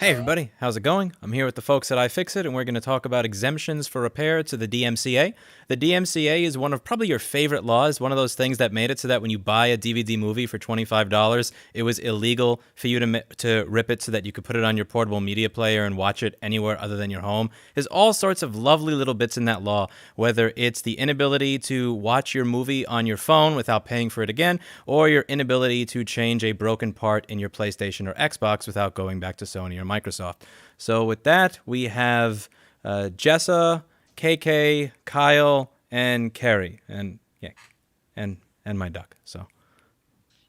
Hey everybody, how's it going? I'm here with the folks at iFixit, and we're going to talk about exemptions for repair to the DMCA. The DMCA is one of probably your favorite laws, one of those things that made it so that when you buy a DVD movie for $25, it was illegal for you to rip it so that you could put it on your portable media player and watch it anywhere other than your home. There's all sorts of lovely little bits in that law, whether it's the inability to watch your movie on your phone without paying for it again, or your inability to change a broken part in your PlayStation or Xbox without going back to Sony or Microsoft. So with that, we have Jessa, KK, Kyle, and Carrie, and yeah, and my duck. So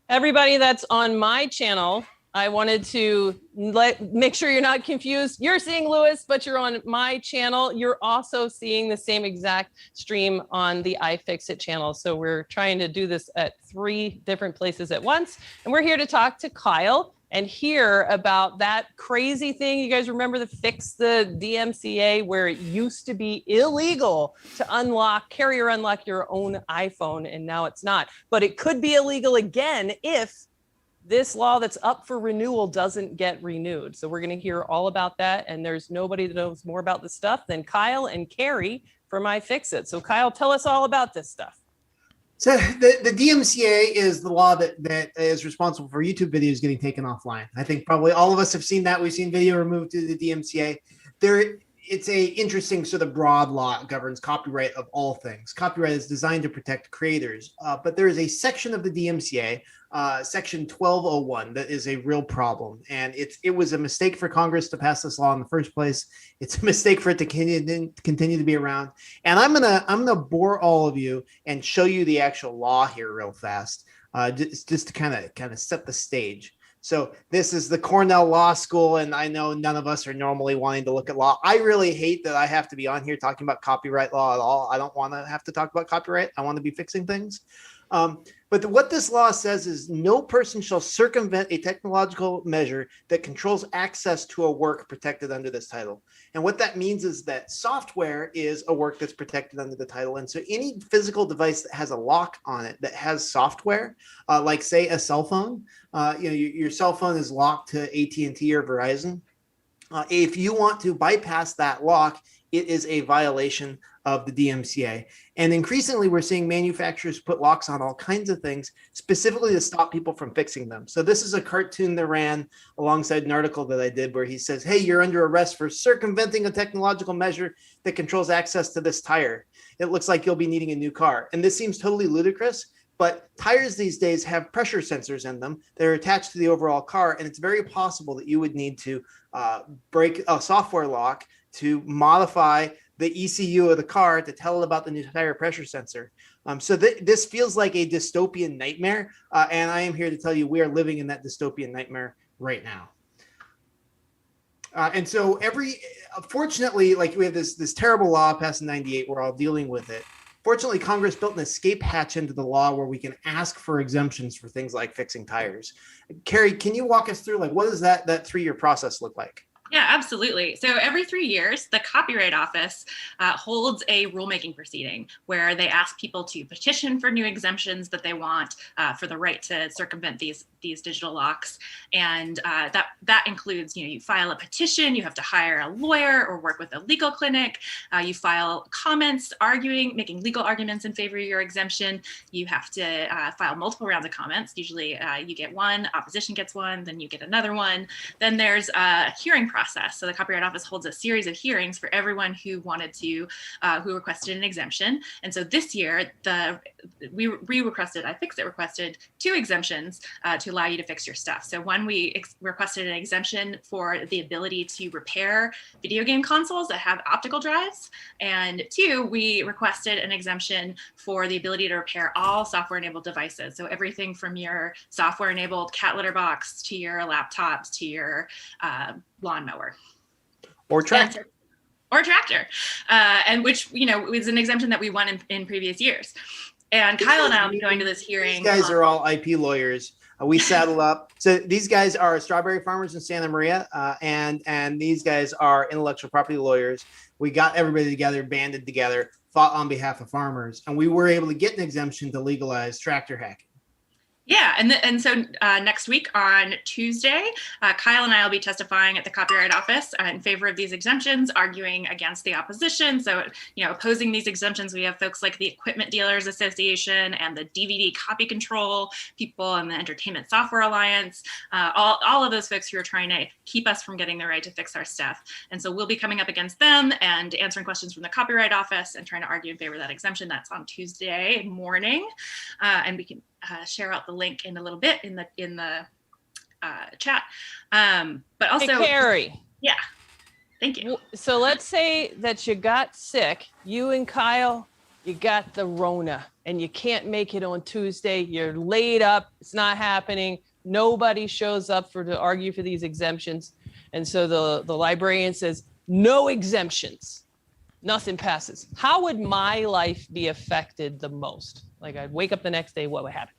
everybody that's on my channel, I wanted to make sure you're not confused. You're seeing Lewis, but you're on my channel. You're also seeing the same exact stream on the iFixit channel. So we're trying to do this at 3 different places at once. And we're here to talk to Kyle and hear about that crazy thing. You guys remember fix the DMCA where it used to be illegal to carry or unlock your own iPhone, and now it's not. But it could be illegal again if this law that's up for renewal doesn't get renewed. So we're gonna hear all about that, and there's nobody that knows more about this stuff than Kyle and Carrie from iFixit. So Kyle, tell us all about this stuff. So the DMCA is the law that is responsible for YouTube videos getting taken offline. I think probably all of us have seen that. We've seen video removed to the DMCA. It's a interesting sort of broad law. It governs copyright of all things. Copyright is designed to protect creators, but there is a section of the DMCA, section 1201, that is a real problem. And it was a mistake for Congress to pass this law in the first place. It's a mistake for it to continue to be around. And I'm gonna bore all of you and show you the actual law here real fast, just to kind of set the stage. So this is the Cornell Law School, and I know none of us are normally wanting to look at law. I really hate that I have to be on here talking about copyright law at all. I don't want to have to talk about copyright. I want to be fixing things. But what this law says is no person shall circumvent a technological measure that controls access to a work protected under this title. And what that means is that software is a work that's protected under the title. And so any physical device that has a lock on it that has software, like say a cell phone, your cell phone is locked to AT&T or Verizon. If you want to bypass that lock, it is a violation of the DMCA. And increasingly, we're seeing manufacturers put locks on all kinds of things, specifically to stop people from fixing them. So this is a cartoon that ran alongside an article that I did where he says, hey, you're under arrest for circumventing a technological measure that controls access to this tire. It looks like you'll be needing a new car. And this seems totally ludicrous, but tires these days have pressure sensors in them that are attached to the overall car. And it's very possible that you would need to break a software lock to modify the ECU of the car to tell it about the new tire pressure sensor. So this feels like a dystopian nightmare. And I am here to tell you we are living in that dystopian nightmare right now. And so fortunately, like we have this terrible law passed in 98, we're all dealing with it. Fortunately, Congress built an escape hatch into the law where we can ask for exemptions for things like fixing tires. Carrie, can you walk us through, like, what does that 3-year process look like? Yeah, absolutely. So every 3 years, the Copyright Office holds a rulemaking proceeding where they ask people to petition for new exemptions that they want for the right to circumvent these digital locks. And that includes, you file a petition, you have to hire a lawyer or work with a legal clinic, you file comments making legal arguments in favor of your exemption. You have to file multiple rounds of comments. Usually you get one, opposition gets one, then you get another one. Then there's a hearing process. So the Copyright Office holds a series of hearings for everyone who wanted to, who requested an exemption. And so this year, iFixit requested 2 exemptions to allow you to fix your stuff. So one, we requested an exemption for the ability to repair video game consoles that have optical drives. And 2, we requested an exemption for the ability to repair all software-enabled devices. So everything from your software-enabled cat litter box to your laptops to your lawnmower or tractor. And which is an exemption that we won in previous years. And Kyle and I will be going to this hearing. These guys are all IP lawyers. We saddle up. So these guys are strawberry farmers in Santa Maria, and these guys are intellectual property lawyers. We got everybody together, banded together, fought on behalf of farmers, and we were able to get an exemption to legalize tractor hacking. Yeah, and so next week on Tuesday, Kyle and I will be testifying at the Copyright Office in favor of these exemptions, arguing against the opposition. So, opposing these exemptions, we have folks like the Equipment Dealers Association and the DVD Copy Control people and the Entertainment Software Alliance, all of those folks who are trying to keep us from getting the right to fix our stuff. And so we'll be coming up against them and answering questions from the Copyright Office and trying to argue in favor of that exemption. That's on Tuesday morning, and we can share out the link in a little bit in the chat. But also, hey, Carrie. Yeah, thank you. So let's say that you got sick, you and Kyle, you got the Rona, and you can't make it on Tuesday. You're laid up. It's not happening. Nobody shows up to argue for these exemptions. And so the librarian says, no exemptions. Nothing passes. How would my life be affected the most? Like I'd wake up the next day, what would happen?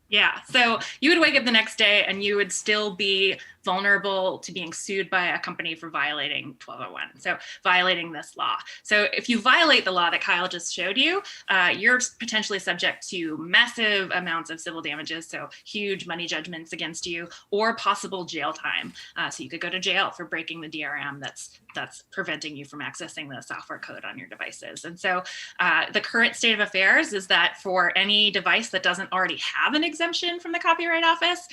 Yeah, so you would wake up the next day and you would still be vulnerable to being sued by a company for violating 1201, so violating this law. So if you violate the law that Kyle just showed you, you're potentially subject to massive amounts of civil damages, so huge money judgments against you, or possible jail time. So you could go to jail for breaking the DRM that's preventing you from accessing the software code on your devices. And so the current state of affairs is that for any device that doesn't already have an exemption from the Copyright Office,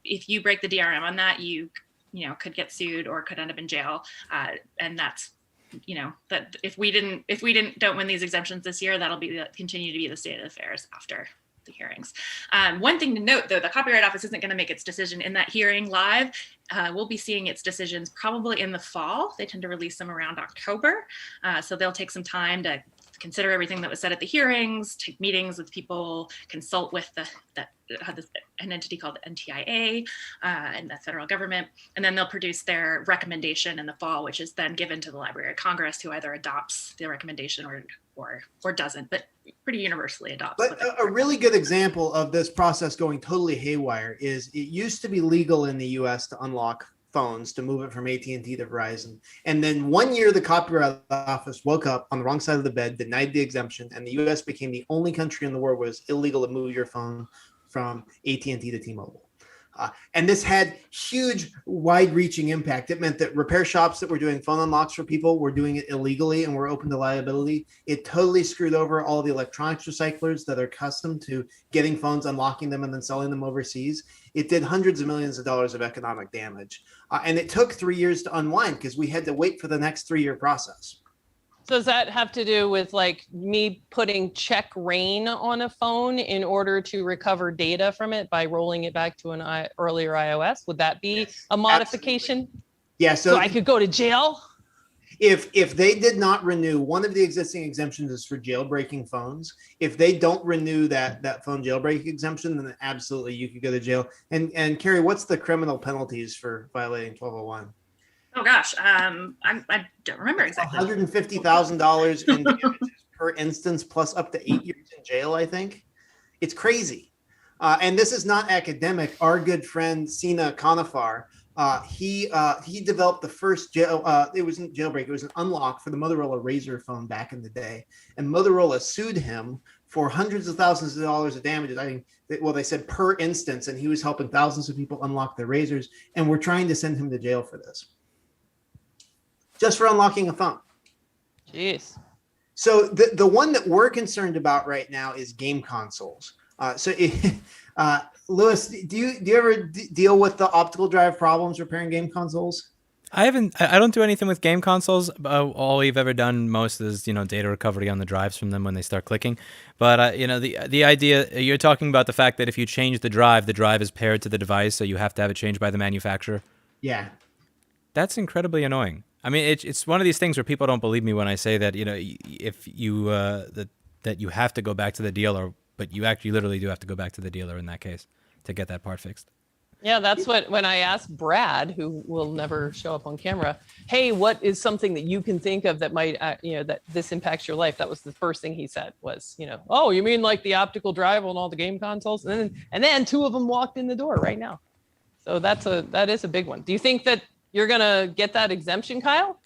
if you break the DRM on that, you could get sued or could end up in jail. And that's, that if we don't win these exemptions this year, that'll continue to be the state of affairs after the hearings. One thing to note, though, the Copyright Office isn't going to make its decision in that hearing live. We'll be seeing its decisions probably in the fall. They tend to release them around October. So they'll take some time to consider everything that was said at the hearings, take meetings with people, consult with an entity called NTIA and the federal government, and then they'll produce their recommendation in the fall, which is then given to the Library of Congress, who either adopts the recommendation or doesn't, but pretty universally adopts. But a really good example of this process going totally haywire is it used to be legal in the US to unlock phones, to move it from AT&T to Verizon. And then 1 year, the Copyright Office woke up on the wrong side of the bed, denied the exemption, and the US became the only country in the world where it was illegal to move your phone from AT&T to T-Mobile. And this had huge, wide-reaching impact. It meant that repair shops that were doing phone unlocks for people were doing it illegally and were open to liability. It totally screwed over all the electronics recyclers that are accustomed to getting phones, unlocking them, and then selling them overseas. It did hundreds of millions of dollars of economic damage. And it took 3 years to unwind because we had to wait for the next 3-year process. So does that have to do with like me putting check rain on a phone in order to recover data from it by rolling it back to an earlier iOS? Would that be a modification? Absolutely. Yeah. So I could go to jail? If they did not renew, one of the existing exemptions is for jailbreaking phones. If they don't renew that phone jailbreak exemption, then absolutely you could go to jail. And Carrie, what's the criminal penalties for violating 1201? Oh gosh, I don't remember exactly. $150,000 in damages per instance, plus up to 8 years in jail, I think. It's crazy. And this is not academic. Our good friend, Sina Konafar, he developed the first it wasn't jailbreak, it was an unlock for the Motorola Razr phone back in the day. And Motorola sued him for hundreds of thousands of dollars of damages. I think, they said per instance, and he was helping thousands of people unlock their Razrs. And we're trying to send him to jail for this. Just for unlocking a phone. Jeez. So the one that we're concerned about right now is game consoles. Louis, do you ever deal with the optical drive problems repairing game consoles? I don't do anything with game consoles. All we've ever done most is, data recovery on the drives from them when they start clicking. But, the idea, you're talking about the fact that if you change the drive is paired to the device, so you have to have it changed by the manufacturer. Yeah. That's incredibly annoying. I mean, it's one of these things where people don't believe me when I say that, if you, that you have to go back to the dealer, but you actually literally do have to go back to the dealer in that case to get that part fixed. Yeah, that's when I asked Brad, who will never show up on camera, hey, what is something that you can think of that might, that this impacts your life? That was the first thing he said was, oh, you mean like the optical drive on all the game consoles? And then 2 of them walked in the door right now. So that is a big one. Do you think that you're going to get that exemption, Kyle?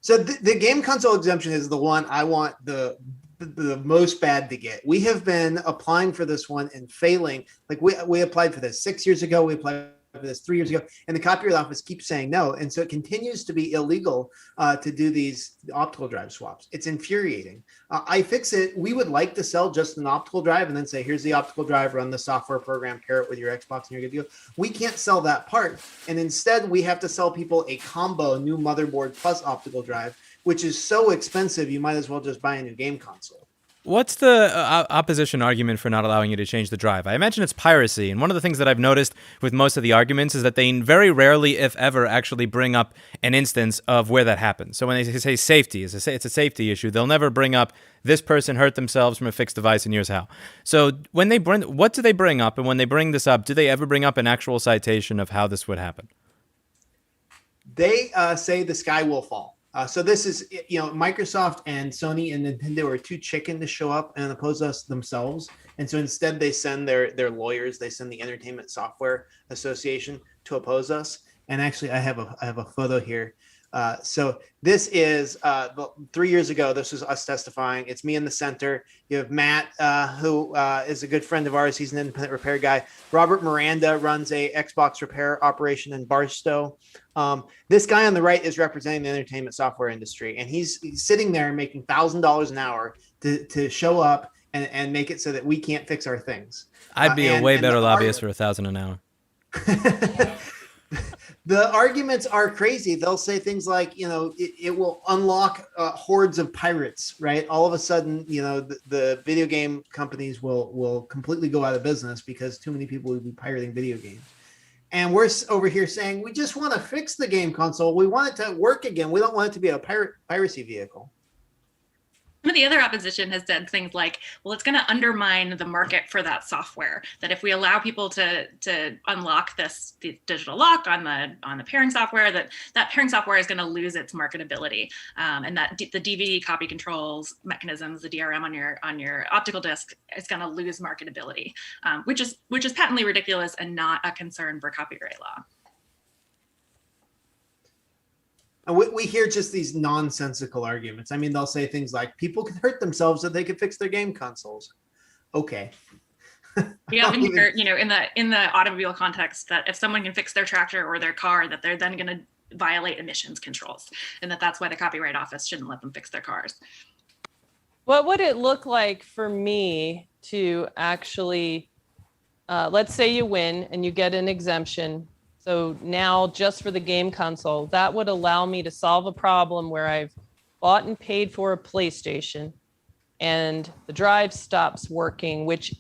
So the game console exemption is the one I want the the most bad to get. We have been applying for this one and failing. Like we applied for this 6 years ago. We applied for this 3 years ago, and the Copyright Office keeps saying no. And so it continues to be illegal to do these optical drive swaps. It's infuriating. iFixit, we would like to sell just an optical drive and then say, here's the optical drive, run the software program, pair it with your Xbox, and you're good to go. We can't sell that part. And instead, we have to sell people a combo, new motherboard plus optical drive, which is so expensive, you might as well just buy a new game console. What's the opposition argument for not allowing you to change the drive? I imagine it's piracy, and one of the things that I've noticed with most of the arguments is that they very rarely, if ever, actually bring up an instance of where that happens. So when they say safety, it's a safety issue, they'll never bring up this person hurt themselves from a fixed device and here's how. So when they what do they bring up, and when they bring this up, do they ever bring up an actual citation of how this would happen? They say the sky will fall. So this is, Microsoft and Sony and Nintendo are too chicken to show up and oppose us themselves. And so instead they send their lawyers, they send the Entertainment Software Association to oppose us. And actually I have a photo here. So this is 3 years ago, this was us testifying. It's me in the center. You have Matt, who is a good friend of ours. He's an independent repair guy. Robert Miranda runs a Xbox repair operation in Barstow. This guy on the right is representing the entertainment software industry. And he's sitting there making $1,000 an hour to show up and make it so that we can't fix our things. I'd be a way better lobbyist for $1,000 an hour. The arguments are crazy. They'll say things like, it will unlock hordes of pirates, right? All of a sudden, the video game companies will completely go out of business because too many people will be pirating video games. And we're over here saying, we just want to fix the game console. We want it to work again. We don't want it to be a piracy vehicle. Some of the other opposition has said things like, well, it's going to undermine the market for that software, that if we allow people to unlock the digital lock on the pairing software, that pairing software is going to lose its marketability, and that the DVD copy controls mechanisms, the DRM on your optical disc, is going to lose marketability, which is patently ridiculous and not a concern for copyright law. And we hear just these nonsensical arguments. I mean, they'll say things like, people can hurt themselves so they could fix their game consoles. Okay. We often hear, in the automobile context, that if someone can fix their tractor or their car, that they're then going to violate emissions controls, and that's why the Copyright Office shouldn't let them fix their cars. What would it look like for me to actually, let's say you win and you get an exemption. So now just for the game console, that would allow me to solve a problem where I've bought and paid for a PlayStation and the drive stops working, which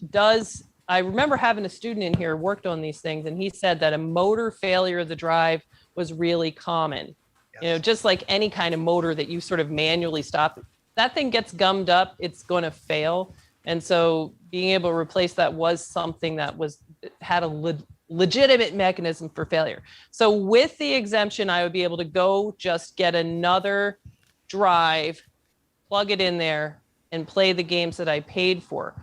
I remember having a student in here who worked on these things, and he said that a motor failure of the drive was really common. Yes. Just like any kind of motor that you sort of manually stop, that thing gets gummed up, it's going to fail. And so being able to replace that was something that had a legitimate mechanism for failure. So with the exemption, I would be able to go just get another drive, plug it in there, and play the games that I paid for.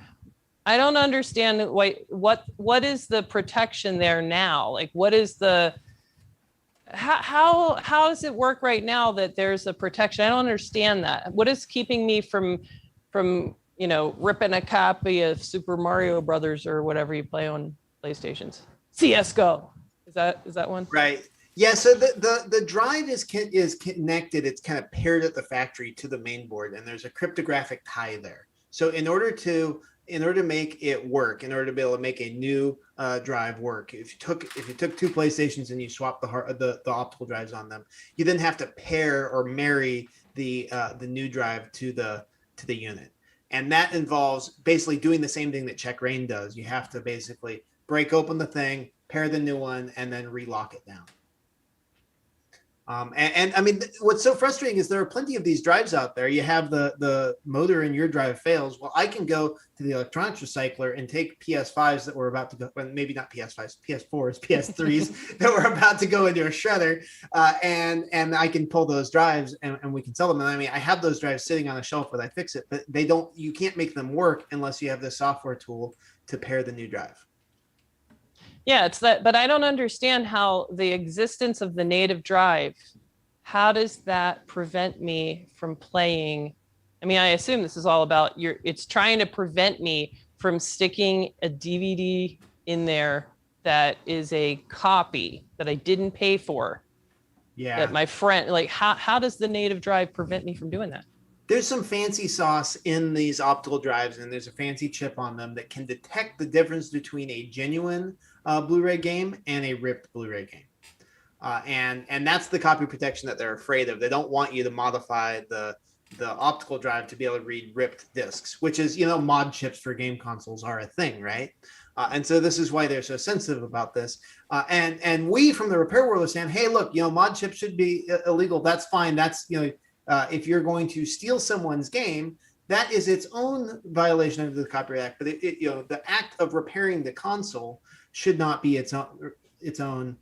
I don't understand what is the protection there now? Like, what is how does it work right now that there's a protection? I don't understand that. What is keeping me from ripping a copy of Super Mario Brothers or whatever you play on PlayStations? CS:GO. Is that one? Right. Yeah. So the drive is connected. It's kind of paired at the factory to the main board, and there's a cryptographic tie there. So in order to make it work, in order to be able to make a new drive work, if you took two PlayStations and you swapped the optical drives on them, you then have to pair or marry the new drive to the unit, and that involves basically doing the same thing that Check Rain does. You have to basically break open the thing, pair the new one, and then relock it down. And I mean, what's so frustrating is there are plenty of these drives out there. You have the motor in your drive fails. Well, I can go to the electronics recycler and take PS5s that were about to go, well, maybe not PS5s, PS4s, PS3s that were about to go into a shredder, and I can pull those drives and we can sell them. And I mean, I have those drives sitting on a shelf with iFixit, but you can't make them work unless you have the software tool to pair the new drive. Yeah, it's that, but I don't understand how the existence of the native drive, how does that prevent me from playing I mean, I assume this is all about it's trying to prevent me from sticking a DVD in there that is a copy that I didn't pay for. Yeah. That my friend, like, how does the native drive prevent me from doing that? There's some fancy sauce in these optical drives, and there's a fancy chip on them that can detect the difference between a genuine Blu-ray game and a ripped Blu-ray game. And that's the copy protection that they're afraid of. They don't want you to modify the optical drive to be able to read ripped discs, which is, mod chips for game consoles are a thing, right? And so this is why they're so sensitive about this. And we from the repair world are saying, hey, look, mod chips should be illegal. That's fine. That's, if you're going to steal someone's game, that is its own violation of the Copyright Act. But the act of repairing the console should not be its own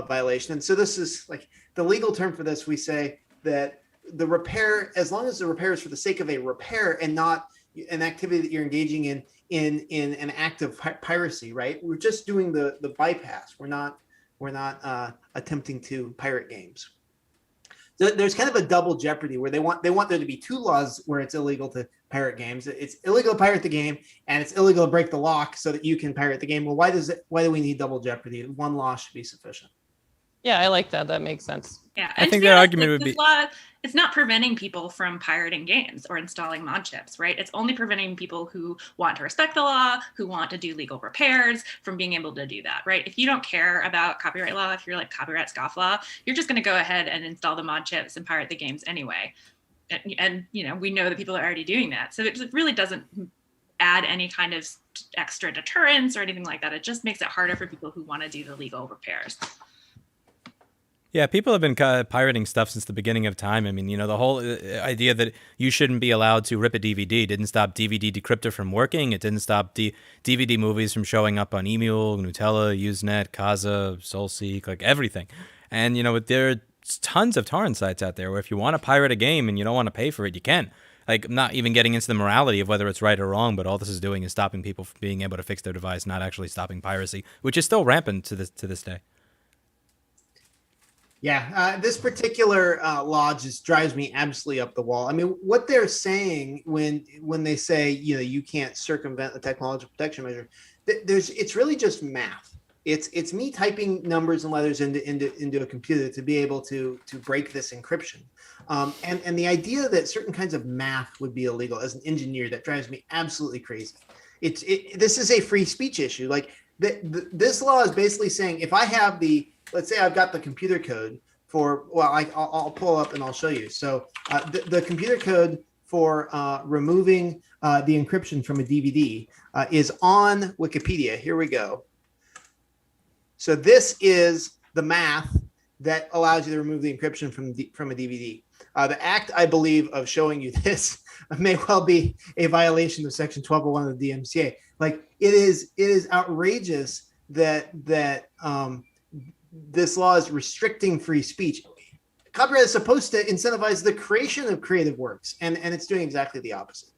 violation. And so this is like the legal term for this. We say that the repair, as long as the repair is for the sake of a repair and not an activity that you're engaging in an act of piracy, right? We're just doing the bypass. We're not attempting to pirate games. So there's kind of a double jeopardy where they want there to be two laws where it's illegal to pirate games. It's illegal to pirate the game, and it's illegal to break the lock so that you can pirate the game. Well, why do we need double jeopardy? One law should be sufficient. Yeah, I like that. That makes sense. Yeah, I think their argument would be law, it's not preventing people from pirating games or installing mod chips, right? It's only preventing people who want to respect the law, who want to do legal repairs from being able to do that, right? If you don't care about copyright law, if you're like copyright scofflaw, you're just going to go ahead and install the mod chips and pirate the games anyway. And we know that people are already doing that. So it really doesn't add any kind of extra deterrence or anything like that. It just makes it harder for people who want to do the legal repairs. Yeah, people have been pirating stuff since the beginning of time. I mean, the whole idea that you shouldn't be allowed to rip a DVD didn't stop DVD Decryptor from working. It didn't stop DVD movies from showing up on Emule, Nutella, Usenet, Kazaa, SoulSeek, like everything. And, there are tons of torrent sites out there where if you want to pirate a game and you don't want to pay for it, you can. Like, I'm not even getting into the morality of whether it's right or wrong, but all this is doing is stopping people from being able to fix their device, not actually stopping piracy, which is still rampant to this day. Yeah, this particular law just drives me absolutely up the wall. I mean, what they're saying when they say you can't circumvent the technological protection measure, it's really just math. It's me typing numbers and letters into a computer to be able to break this encryption. And the idea that certain kinds of math would be illegal as an engineer, that drives me absolutely crazy. This is a free speech issue. Like this law is basically saying if I have let's say I've got the computer code for, I'll pull up and I'll show you. So the computer code for removing the encryption from a DVD is on Wikipedia. Here we go. So this is the math that allows you to remove the encryption from a DVD. The act, I believe, of showing you this may well be a violation of Section 1201 of the DMCA. Like it is outrageous that this law is restricting free speech. Copyright is supposed to incentivize the creation of creative works, and it's doing exactly the opposite.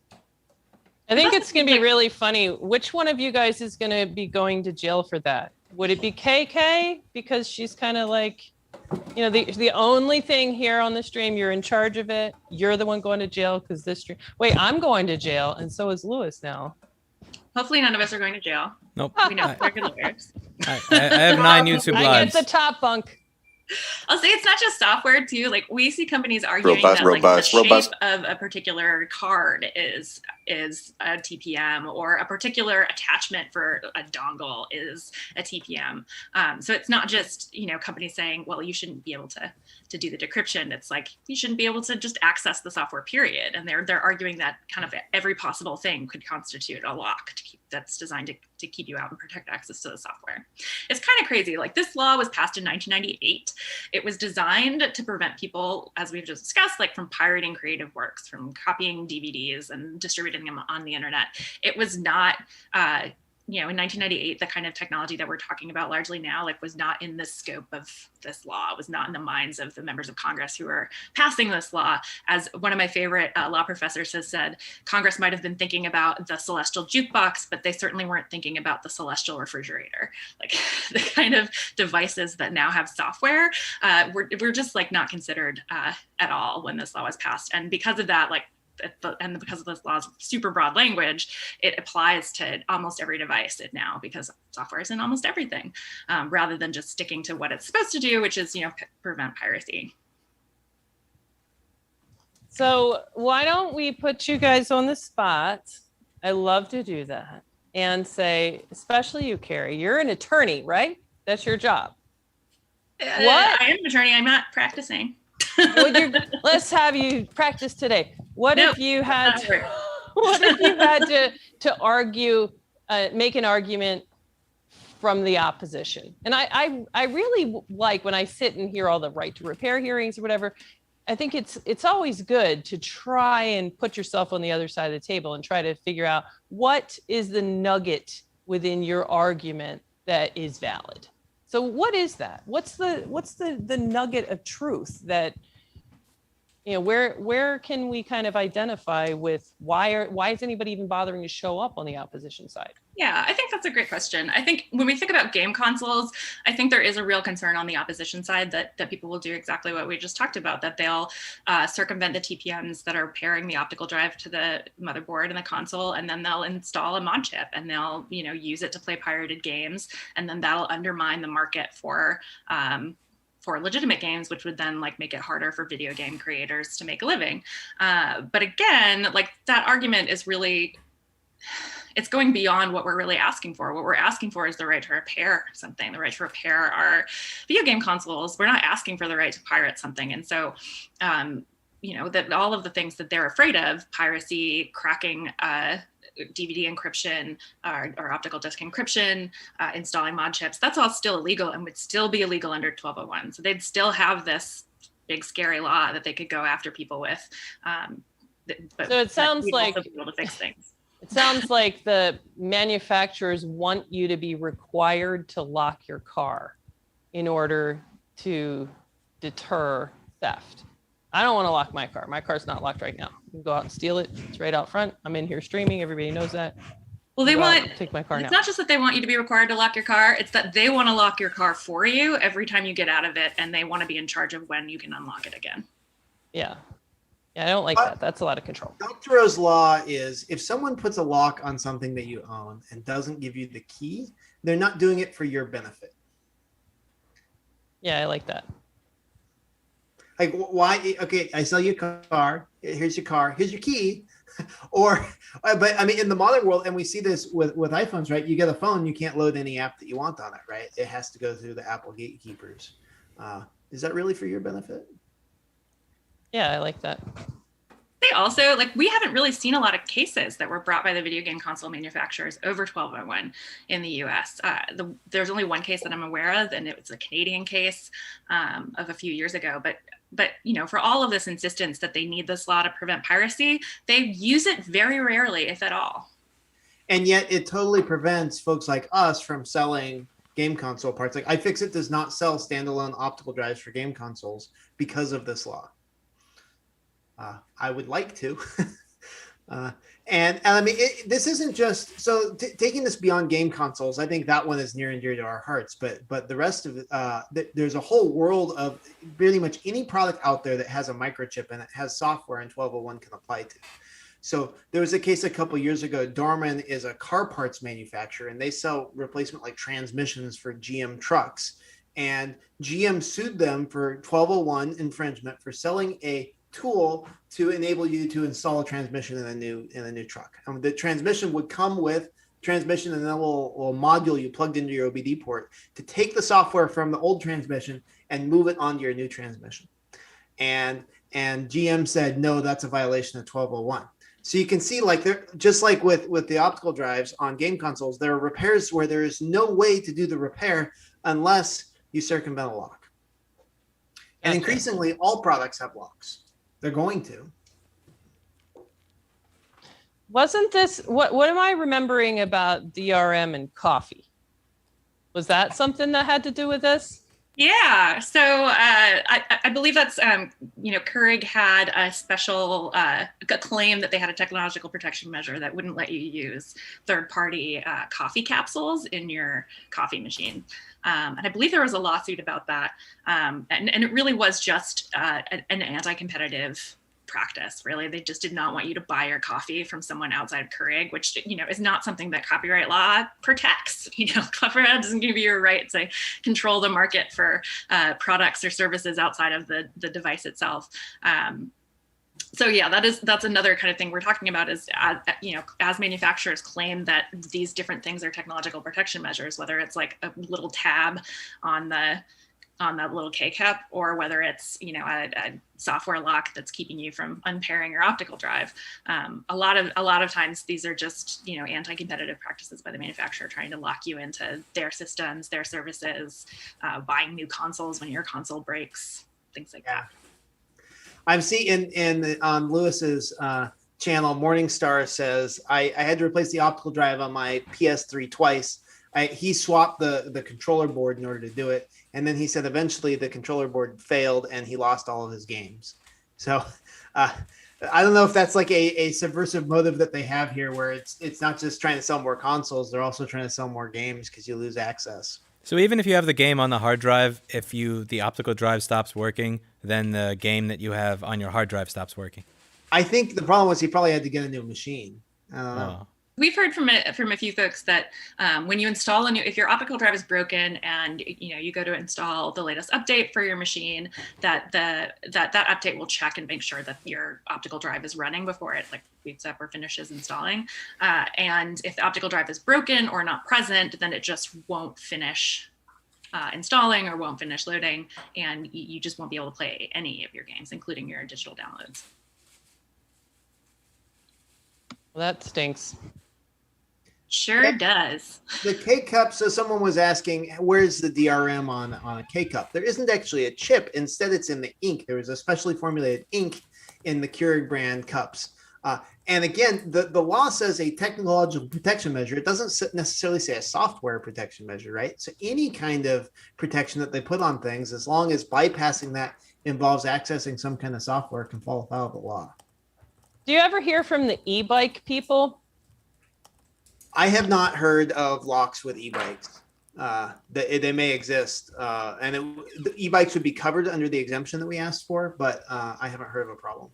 I think it's going to be really funny. Which one of you guys is going to be going to jail for that? Would it be KK? Because she's kind of like, the only thing here on the stream, you're in charge of it. You're the one going to jail because this stream. Wait, I'm going to jail, and so is Lewis now. Hopefully none of us are going to jail. Nope. We know we're good lawyers. I have 9 YouTube lives. I get the top bunk. I'll say it's not just software too. Like we see companies arguing Robust, that like the shape robust. of a particular card is a TPM, or a particular attachment for a dongle is a TPM. So it's not just companies saying, well, you shouldn't be able to do the decryption. It's like you shouldn't be able to just access the software, period. And they're arguing that kind of every possible thing could constitute a lock that's designed to keep you out and protect access to the software. It's kind of crazy. Like this law was passed in 1998. It was designed to prevent people, as we've just discussed, like from pirating creative works, from copying DVDs and distributing them on the internet. It was not, in 1998, the kind of technology that we're talking about largely now, like was not in the scope of this law. It was not in the minds of the members of Congress who were passing this law. As one of my favorite law professors has said, Congress might have been thinking about the celestial jukebox, but they certainly weren't thinking about the celestial refrigerator. Like the kind of devices that now have software, were just like not considered at all when this law was passed. And because of that, like and because of this law's super broad language, it applies to almost every device now, because software is in almost everything, rather than just sticking to what it's supposed to do, which is, prevent piracy. So why don't we put you guys on the spot? I love to do that, and say, especially you, Carrie, you're an attorney, right? That's your job. What? I am an attorney. I'm not practicing. Let's have you practice today. What if you had to argue, make an argument from the opposition? And I really like when I sit and hear all the right to repair hearings or whatever. I think it's always good to try and put yourself on the other side of the table and try to figure out what is the nugget within your argument that is valid. So what is that? What's the nugget of truth that, where can we kind of identify with why is anybody even bothering to show up on the opposition side? Yeah, I think that's a great question. I think when we think about game consoles, I think there is a real concern on the opposition side that people will do exactly what we just talked about, that they'll circumvent the TPMs that are pairing the optical drive to the motherboard and the console, and then they'll install a mod chip and they'll use it to play pirated games, and then that'll undermine the market for legitimate games, which would then make it harder for video game creators to make a living. But again, that argument is really, it's going beyond what we're really asking for. What we're asking for is the right to repair something, the right to repair our video game consoles. We're not asking for the right to pirate something. And so, that all of the things that they're afraid of, piracy, cracking DVD encryption, or optical disc encryption, installing mod chips, that's all still illegal and would still be illegal under 1201. So they'd still have this big scary law that they could go after people with. But so it sounds like be able to fix things. It sounds like the manufacturers want you to be required to lock your car in order to deter theft. I don't want to lock my car. My car's not locked right now. You can go out and steal it. It's right out front. I'm in here streaming. Everybody knows that. Well, they want, take my car now. It's not just that they want you to be required to lock your car. It's that they want to lock your car for you every time you get out of it, and they want to be in charge of when you can unlock it again. Yeah. Yeah, I don't like that. That's a lot of control. Doctorow's law is if someone puts a lock on something that you own and doesn't give you the key, they're not doing it for your benefit. Yeah, I like that. Like, why? Okay, I sell you a car. Here's your car. Here's your key. But I mean, in the modern world, and we see this with iPhones, right? You get a phone, you can't load any app that you want on it, right? It has to go through the Apple gatekeepers. Is that really for your benefit? Yeah, I like that. They also, we haven't really seen a lot of cases that were brought by the video game console manufacturers over 1201 in the US. There's only one case that I'm aware of, and it was a Canadian case of a few years ago. But for all of this insistence that they need this law to prevent piracy, they use it very rarely, if at all. And yet it totally prevents folks like us from selling game console parts. Like iFixit does not sell standalone optical drives for game consoles because of this law. I would like to. And I mean, this isn't just, so taking this beyond game consoles, I think that one is near and dear to our hearts, but the rest of it, there's a whole world of pretty much any product out there that has a microchip and it has software and 1201 can apply to. So there was a case a couple years ago. Dorman is a car parts manufacturer and they sell replacement like transmissions for GM trucks. And GM sued them for 1201 infringement for selling a tool to enable you to install a transmission in a new truck. The transmission would come with transmission and then a little module you plugged into your OBD port to take the software from the old transmission and move it onto your new transmission. And GM said, no, that's a violation of 1201. So you can see, they're just like with the optical drives on game consoles, there are repairs where there is no way to do the repair unless you circumvent a lock. And increasingly, all products have locks. They're going to. Wasn't this, what am I remembering about DRM and coffee? Was that something that had to do with this? Yeah, so I believe that's, Keurig had a special a claim that they had a technological protection measure that wouldn't let you use third-party coffee capsules in your coffee machine. And I believe there was a lawsuit about that. And it really was just an anti-competitive practice, really. They just did not want you to buy your coffee from someone outside Keurig, which, is not something that copyright law protects. Copyright doesn't give you your right to control the market for products or services outside of the device itself. So yeah, that's another kind of thing we're talking about is, as manufacturers claim that these different things are technological protection measures, whether it's like a little tab on that little K-cup, or whether it's, a software lock that's keeping you from unpairing your optical drive. A lot of times these are just, anti-competitive practices by the manufacturer trying to lock you into their systems, their services, buying new consoles when your console breaks, things like that. I'm seeing on Lewis's channel, Morningstar says, I had to replace the optical drive on my PS3 twice. He swapped the controller board in order to do it. And then he said eventually the controller board failed and he lost all of his games. So I don't know if that's like a subversive motive that they have here, where it's not just trying to sell more consoles, they're also trying to sell more games because you lose access. So even if you have the game on the hard drive, if the optical drive stops working, then the game that you have on your hard drive stops working. I think the problem was he probably had to get a new machine. I don't know. Oh. We've heard from a few folks that when you install if your optical drive is broken and you go to install the latest update for your machine, that update will check and make sure that your optical drive is running before it boots up or finishes installing. And if the optical drive is broken or not present, then it just won't finish installing or won't finish loading, and you just won't be able to play any of your games, including your digital downloads. Well, that stinks. Sure does. The K-cup, so someone was asking, where's the DRM on a K-cup? There isn't actually a chip. Instead, it's in the ink. There was a specially formulated ink in the Keurig brand cups. And again, the law says a technological protection measure. It doesn't necessarily say a software protection measure, right? So any kind of protection that they put on things, as long as bypassing that involves accessing some kind of software, can fall afoul of the law. Do you ever hear from the e-bike people? I have not heard of locks with e-bikes. They may exist, and the e-bikes would be covered under the exemption that we asked for, but I haven't heard of a problem.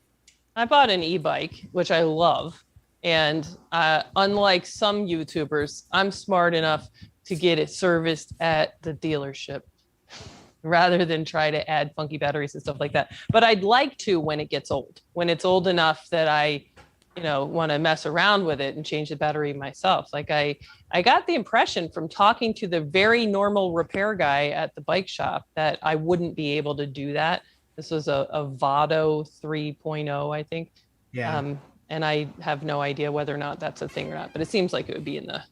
I bought an e-bike, which I love. And unlike some YouTubers, I'm smart enough to get it serviced at the dealership rather than try to add funky batteries and stuff like that. But I'd like to when it gets old, when it's old enough that I want to mess around with it and change the battery myself. Like I got the impression from talking to the very normal repair guy at the bike shop that I wouldn't be able to do that. This was a Vado 3.0, I think. Yeah. And I have no idea whether or not that's a thing or not, but it seems like it would be in the...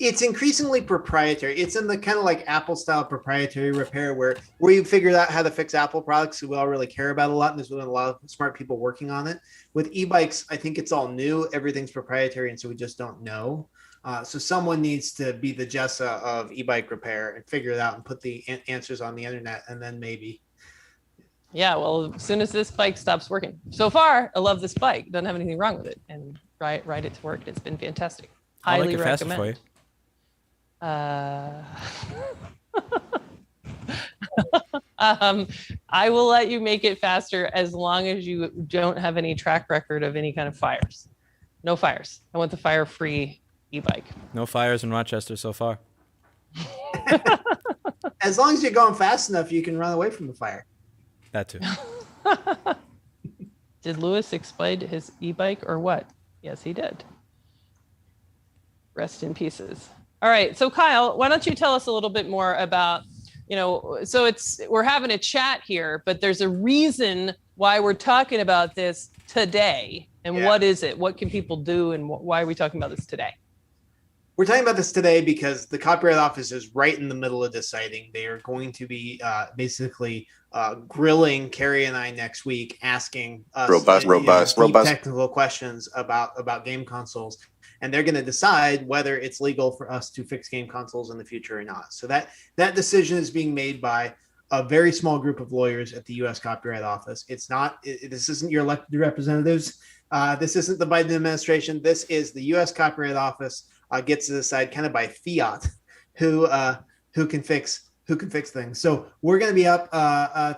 It's increasingly proprietary. It's in the kind of like Apple style proprietary repair where you figured out how to fix Apple products that we all really care about a lot. And there's been a lot of smart people working on it. With e-bikes, I think it's all new. Everything's proprietary. And so we just don't know. So someone needs to be the Jessa of e-bike repair and figure it out and put the answers on the internet. And then maybe. Yeah, well, as soon as this bike stops working. So far, I love this bike. Doesn't have anything wrong with it. And ride it to work. It's been fantastic. Highly recommend. Faster for you. I will let you make it faster as long as you don't have any track record of any kind of fires. No fires. I want the fire-free e-bike. No fires in Rochester so far. As long as you're going fast enough, you can run away from the fire. That too. Did Lewis explain his e-bike or what? Yes, he did. Rest in pieces. All right. So Kyle, why don't you tell us a little bit more about, so we're having a chat here, but there's a reason why we're talking about this today. And What is it? What can people do? And why are we talking about this today? We're talking about this today because the Copyright Office is right in the middle of deciding. They are going to be basically grilling Carrie and I next week, asking us robust technical questions about game consoles. And they're going to decide whether it's legal for us to fix game consoles in the future or not. So that decision is being made by a very small group of lawyers at the U.S. Copyright Office. It's not. This isn't your elected representatives. This isn't the Biden administration. This is the U.S. Copyright Office gets to decide kind of by fiat who can fix things. So we're going to be up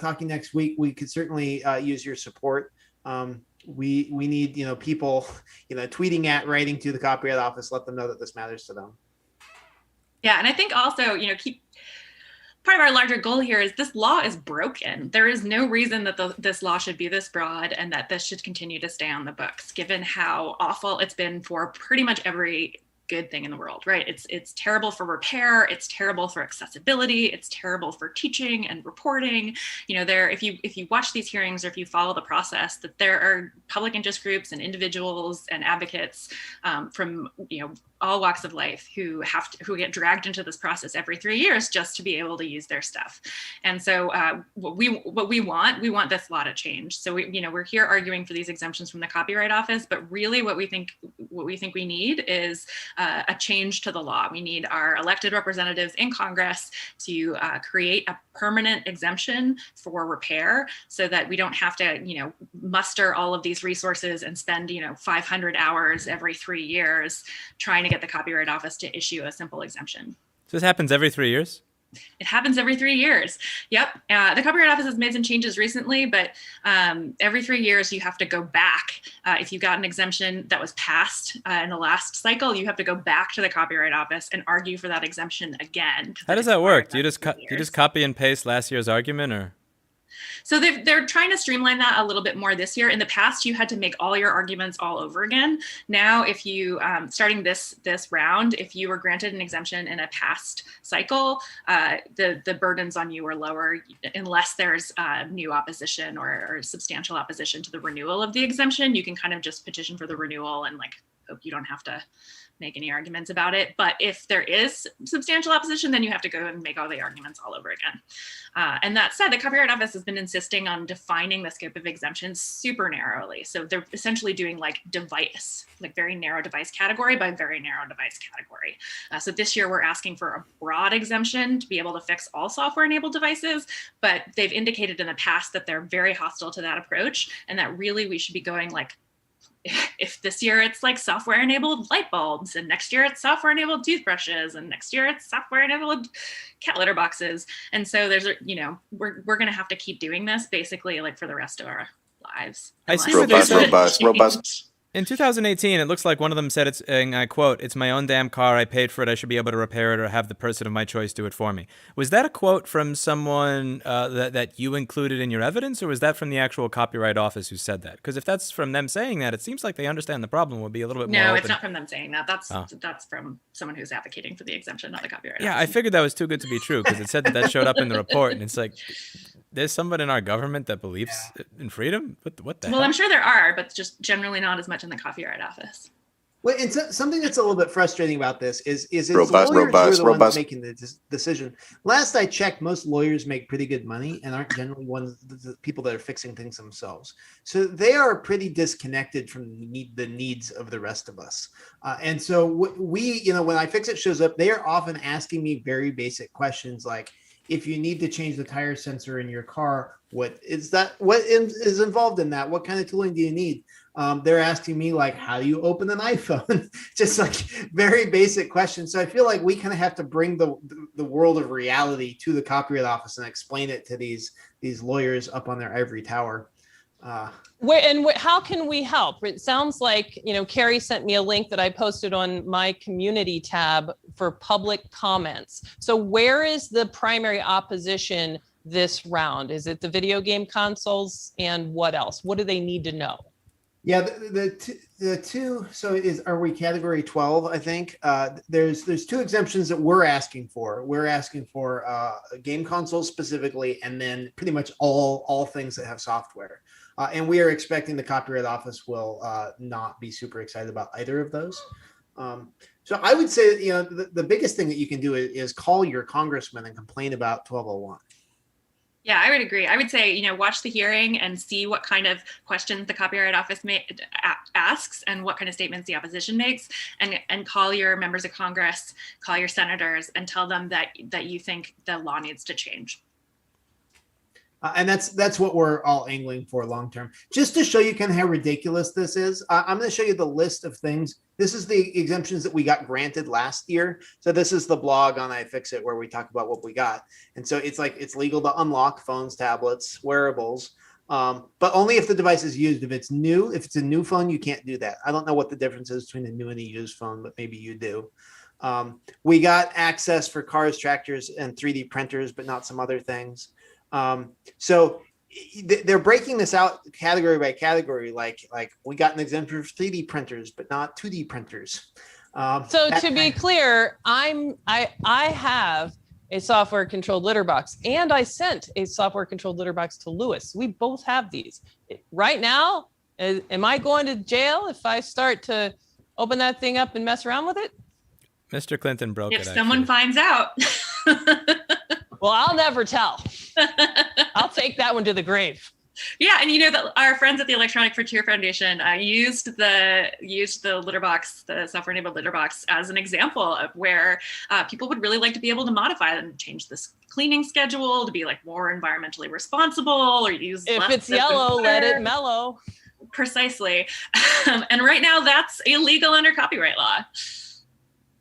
talking next week. We could certainly use your support We need, people, tweeting at, writing to the Copyright Office, let them know that this matters to them. Yeah, and I think also, part of our larger goal here is this law is broken. There is no reason that this law should be this broad and that this should continue to stay on the books, given how awful it's been for pretty much every good thing in the world, right? It's terrible for repair, it's terrible for accessibility, it's terrible for teaching and reporting. If you watch these hearings or if you follow the process, that there are public interest groups and individuals and advocates from all walks of life who get dragged into this process every 3 years just to be able to use their stuff. And so what we want this law to change. So we're here arguing for these exemptions from the Copyright Office, but really what we think we need is a change to the law. We need our elected representatives in Congress to create a permanent exemption for repair so that we don't have to, muster all of these resources and spend, 500 hours every 3 years trying to get the Copyright Office to issue a simple exemption. So this happens every 3 years? It happens every 3 years. Yep. The Copyright Office has made some changes recently, but every 3 years you have to go back. If you got an exemption that was passed in the last cycle, you have to go back to the Copyright Office and argue for that exemption again. How does that work? Do you just copy and paste last year's argument, or? So they're trying to streamline that a little bit more this year. In the past, you had to make all your arguments all over again. Now, if you, starting this round, if you were granted an exemption in a past cycle, the burdens on you are lower unless there's new opposition or substantial opposition to the renewal of the exemption. You can kind of just petition for the renewal and hope you don't have to make any arguments about it. But if there is substantial opposition, then you have to go and make all the arguments all over again. And that said, the Copyright Office has been insisting on defining the scope of exemptions super narrowly. So they're essentially doing device, very narrow device category by very narrow device category. So this year we're asking for a broad exemption to be able to fix all software-enabled devices, but they've indicated in the past that they're very hostile to that approach and that really we should be going if this year it's software-enabled light bulbs, and next year it's software-enabled toothbrushes, and next year it's software-enabled cat litter boxes. And so there's, we're going to have to keep doing this basically for the rest of our lives. I see what they're saying. Robust. In 2018, it looks like one of them said, and I quote, "It's my own damn car. I paid for it. I should be able to repair it or have the person of my choice do it for me." Was that a quote from someone that you included in your evidence, or was that from the actual Copyright Office who said that? Because if that's from them saying that, it seems like they understand the problem, would be a little bit more No, open. it's not from them saying that. That's from someone who's advocating for the exemption, not the Copyright Office. Yeah, I figured that was too good to be true because it said that showed up in the report, and it's there's someone in our government that believes in freedom? What the hell? Well, I'm sure there are, but just generally not as much in the Copyright Office. Well, and something that's a little bit frustrating about this is it's Robust, lawyers who are the ones robust. making the decision. Last I checked, most lawyers make pretty good money and aren't generally the people that are fixing things themselves. So they are pretty disconnected from the needs of the rest of us. And so when iFixit shows up, they are often asking me very basic questions like, if you need to change the tire sensor in your car, what is involved in that? What kind of tooling do you need? They're asking me how do you open an iPhone? Just very basic questions. So I feel like we kind of have to bring the world of reality to the Copyright Office and explain it to these lawyers up on their ivory tower. How can we help? It sounds like, Carrie sent me a link that I posted on my community tab for public comments. So where is the primary opposition this round? Is it the video game consoles, and what else? What do they need to know? Yeah, the two. So are we category 12? I think there's two exemptions that we're asking for. We're asking for game consoles specifically, and then pretty much all things that have software. And we are expecting the Copyright Office will not be super excited about either of those. So I would say, the biggest thing that you can do is call your congressman and complain about 1201. Yeah, I would agree. I would say, watch the hearing and see what kind of questions the Copyright Office asks and what kind of statements the opposition makes, and call your members of Congress, call your senators, and tell them that you think the law needs to change. And that's what we're all angling for long term. Just to show you kind of how ridiculous this is, I'm going to show you the list of things. This is the exemptions that we got granted last year. So this is the blog on iFixit where we talk about what we got. And so it's legal to unlock phones, tablets, wearables. But only if the device is used. If it's new, if it's a new phone, you can't do that. I don't know what the difference is between a new and a used phone, but maybe you do. We got access for cars, tractors, and 3D printers, but not some other things. So they're breaking this out category by category. Like we got an exemption for 3D printers, but not 2D printers. So to be clear, I have a software controlled litter box, and I sent a software controlled litter box to Lewis. We both have these right now. Am I going to jail if I start to open that thing up and mess around with it? Mr. Clinton broke it. If someone finds out. Well, I'll never tell. I'll take that one to the grave. Yeah, and our friends at the Electronic Frontier Foundation used the litter box, the software-enabled litter box, as an example of where people would really like to be able to modify them, change this cleaning schedule to be like more environmentally responsible, or use. If it's yellow, let it mellow. Precisely, and right now that's illegal under copyright law.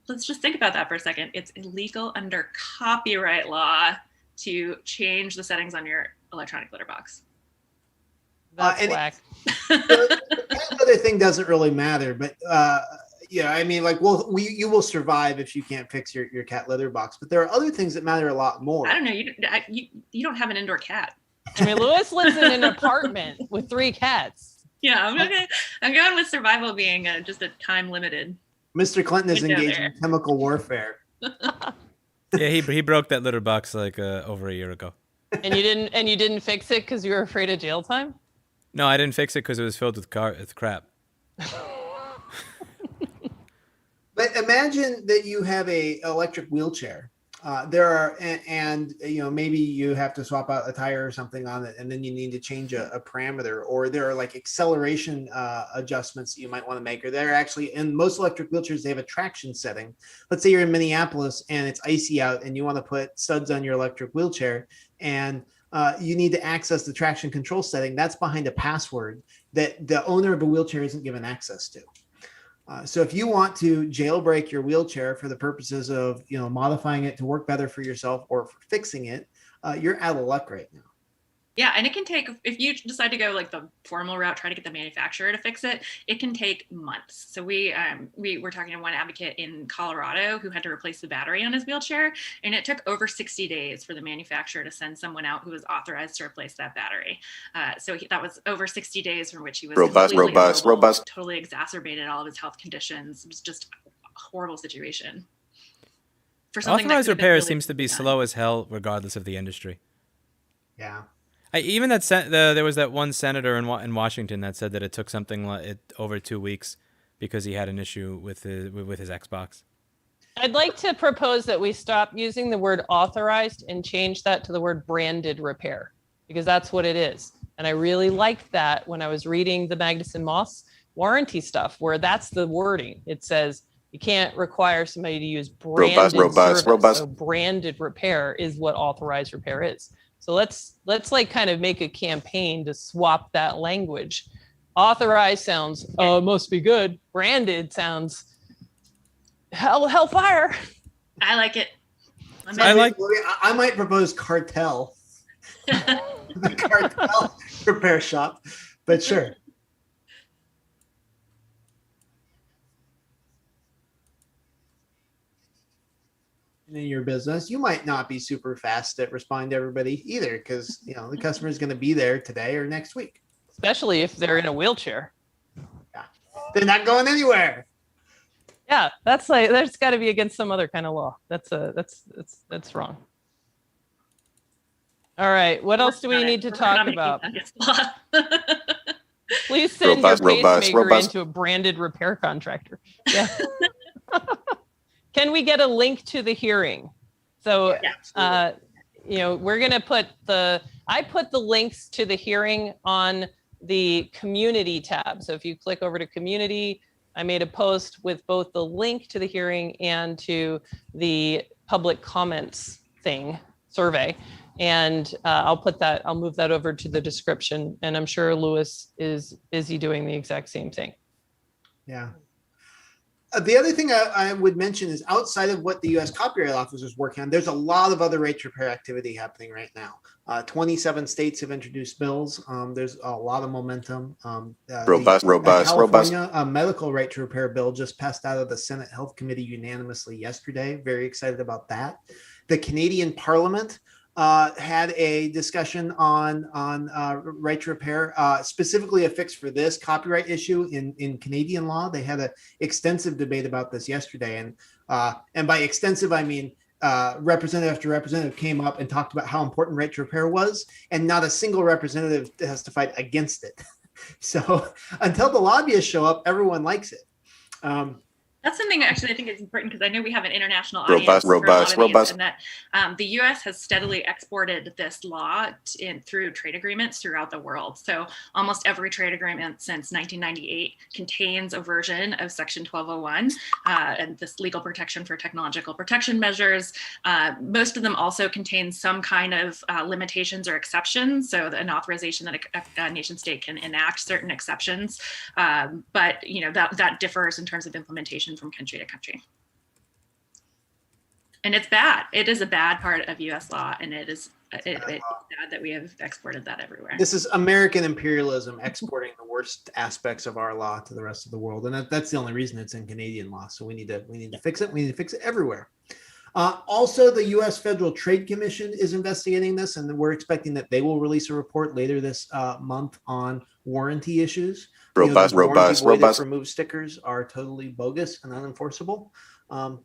Let's just think about that for a second. It's illegal under copyright law to change the settings on your electronic litter box. That's whack. The other thing doesn't really matter, but yeah, I mean, like, you will survive if you can't fix your cat litter box. But there are other things that matter a lot more. I don't know. You don't have an indoor cat. I mean, Lewis lives in an apartment with 3 cats. Yeah, I'm going with survival being just a time limited. Mr. Clinton is engaged in chemical warfare. Yeah, he broke that litter box like over a year ago. And you didn't fix it because you were afraid of jail time? No, I didn't fix it because it was filled with crap. But imagine that you have a electric wheelchair. Maybe you have to swap out a tire or something on it, and then you need to change a parameter, or there are like acceleration adjustments that you might want to make, or they're actually, in most electric wheelchairs, they have a traction setting. Let's say you're in Minneapolis and it's icy out and you want to put studs on your electric wheelchair, and you need to access the traction control setting. That's behind a password that the owner of a wheelchair isn't given access to. So if you want to jailbreak your wheelchair for the purposes of, modifying it to work better for yourself or for fixing it, you're out of luck right now. Yeah, and it can take, if you decide to go like the formal route, try to get the manufacturer to fix it, it can take months. So we were talking to one advocate in Colorado who had to replace the battery on his wheelchair, and it took over 60 days for the manufacturer to send someone out who was authorized to replace that battery. That was over 60 days from which he was robust, totally exacerbated all of his health conditions. It was just a horrible situation. For something authorized repair seems to be slow as hell, regardless of the industry. Yeah. There was that one senator in Washington that said that it took something like over 2 weeks because he had an issue with his Xbox. I'd like to propose that we stop using the word authorized and change that to the word branded repair, because that's what it is. And I really liked that when I was reading the Magnuson Moss warranty stuff, where that's the wording. It says you can't require somebody to use branded robust. So branded repair is what authorized repair is. So let's like kind of make a campaign to swap that language. Authorized sounds, must be good. Branded sounds hellfire. I like it. I might propose cartel. The cartel repair shop, but sure. In your business, you might not be super fast at responding to everybody either, because the customer is going to be there today or next week, especially if they're in a wheelchair. Yeah, they're not going anywhere. Yeah, that's got to be against some other kind of law. That's wrong. All right, what else do we need to talk about? Please send your pacemaker into a branded repair contractor. Yeah. Can we get a link to the hearing? So, we're going to I put the links to the hearing on the community tab. So if you click over to community, I made a post with both the link to the hearing and to the public comments survey. And I'll move that over to the description. And I'm sure Lewis is busy doing the exact same thing. Yeah. The other thing I would mention is outside of what the U.S. Copyright Office is working on, there's a lot of other right to repair activity happening right now. 27 states have introduced bills. There's a lot of momentum. Robust. California medical right to repair bill just passed out of the Senate Health Committee unanimously yesterday. Very excited about that. The Canadian Parliament had a discussion on right to repair, specifically a fix for this copyright issue in Canadian law. They had an extensive debate about this yesterday, and by extensive I mean representative after representative came up and talked about how important right to repair was, and not a single representative testified against it. So until the lobbyists show up, everyone likes it. That's something actually I think is important because I know we have an international audience for a lot of these, and that the U.S. has steadily exported this law through trade agreements throughout the world. So almost every trade agreement since 1998 contains a version of Section 1201 and this legal protection for technological protection measures. Most of them also contain some kind of limitations or exceptions, so an authorization that a nation state can enact certain exceptions. But that differs in terms of implementation from country to country. And it's bad. It is a bad part of US law, and it's sad that we have exported that everywhere. This is American imperialism exporting the worst aspects of our law to the rest of the world. And that's the only reason it's in Canadian law. So we need to fix it. We need to fix it everywhere. Also, the U.S. Federal Trade Commission is investigating this, and we're expecting that they will release a report later this month on warranty issues. Robust. Remove stickers are totally bogus and unenforceable,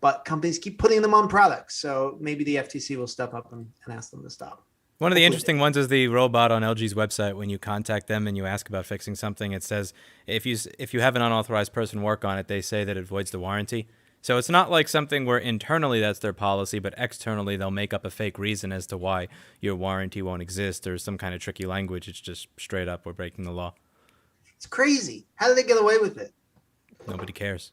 but companies keep putting them on products. So maybe the FTC will step up and ask them to stop. One of the interesting ones is the robot on LG's website. When you contact them and you ask about fixing something, it says if you have an unauthorized person work on it, they say that it voids the warranty. So it's not like something where internally that's their policy, but externally they'll make up a fake reason as to why your warranty won't exist or some kind of tricky language. It's just straight up, we're breaking the law. It's crazy. How did they get away with it? Nobody cares.